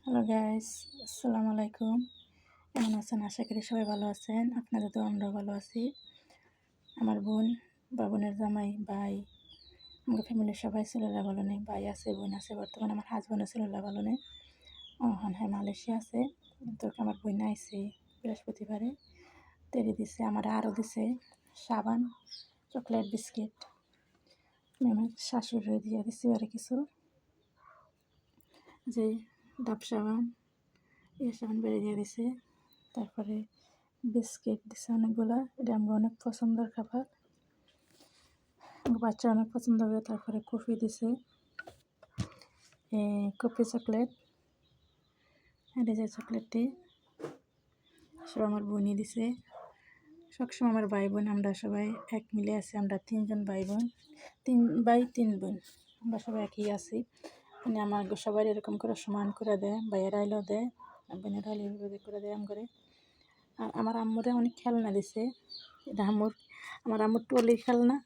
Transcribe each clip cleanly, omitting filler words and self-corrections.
Hello guys, আসসালামু আলাইকুম। কেমন আছেন? আশা করি সবাই ভালো আছেন। আপনাদের তো আমরাও ভালো আছি। আমার বোন বা বোনের জামাই ভাই আমার ফ্যামিলির সবাই ছেলেরা ভালো নেই। ভাই আছে, বোন আছে। বর্তমানে আমার হাজব্যান্ডও ছেলেরা ভালো নেই। হ্যাঁ, মালয়েশিয়া আছে। তো আমার বোন আইছে বৃহস্পতিবারে তেড়ে দিছে। আমার আরও দিছে সাবান, চকলেট, বিস্কিট। আমি আমার শাশুড়ি দিয়ে দিছি আর কিছু, যে ডাব সাবান, সাবান বেড়ে দিয়ে দিছে। তারপরে বিস্কিট দিছে অনেকগুলা। এটা আমার অনেক পছন্দের খাবার, আমার বাচ্চা অনেক পছন্দ করে। তারপরে কফি দিছে, কফি চকলেট। আর এই যে চকলেটটি সব আমার বোনই দিছে। সবসময় আমার ভাই বোন আমরা সবাই এক মিলে আছি। আমরা 3 জন ভাই বোন, 3 ভাই 3 বোন। আমরা সবাই একই আছি। মানে আমার সবাই এরকম করে সমান করে দেয়। ভাইয়েরা আইলেও দেয়, বোনেরা আইলে এভাবে করে দেয় করে। আর আমার আম্মুরে অনেক খেলনা দিছে। এটা আমার আম্মুর টলির খেলনা,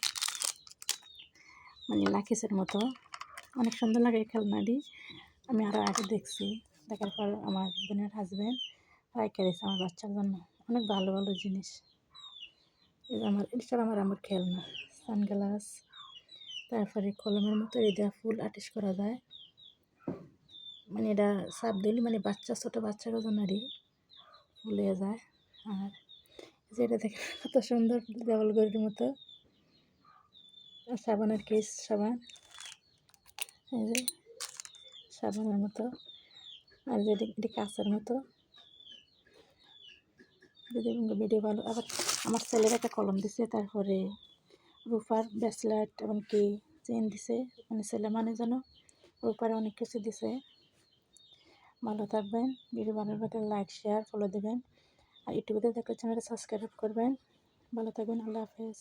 মানে লাকিসের মতো। অনেক সুন্দর লাগে এই খেলনাটি। আমি আরও আগে দেখছি, দেখার পর আমার বোনের হাজব্যান্ড রাইখা দিয়েছে আমার বাচ্চার জন্য। অনেক ভালো ভালো জিনিস। এটা আমার আম্মুর খেলনা। সানগ্লাস, তারপরে কলমের মতো এটা ফুল আর্টিস্ট করা যায়। মানে এটা সাপ দিলে মানে ছোটো বাচ্চারও জন্য ফুলে যায়। আর যেটা দেখে কত সুন্দর দেওয়াল গড়ির মতো। সাবানের কেস, সাবান, এই যে সাবানের মতো। আর যেটি এটি কাঁচের মতো। ভিডিও ভালো। আবার আমার ছেলের একটা কলম দিছে, তারপরে রূপার ব্রেসলেট, এমনকি চেন দিছে। মানে ছেলে মানে যেন রূপার অনেক কিছু দিছে। ভালো থাকবেন। ভিডিও ভালো লাগলে লাইক, শেয়ার, ফলো দেবেন। আর ইউটিউবে দেখলে চ্যানেলটা সাবস্ক্রাইব করবেন। ভালো থাকবেন। আল্লাহ হাফেজ।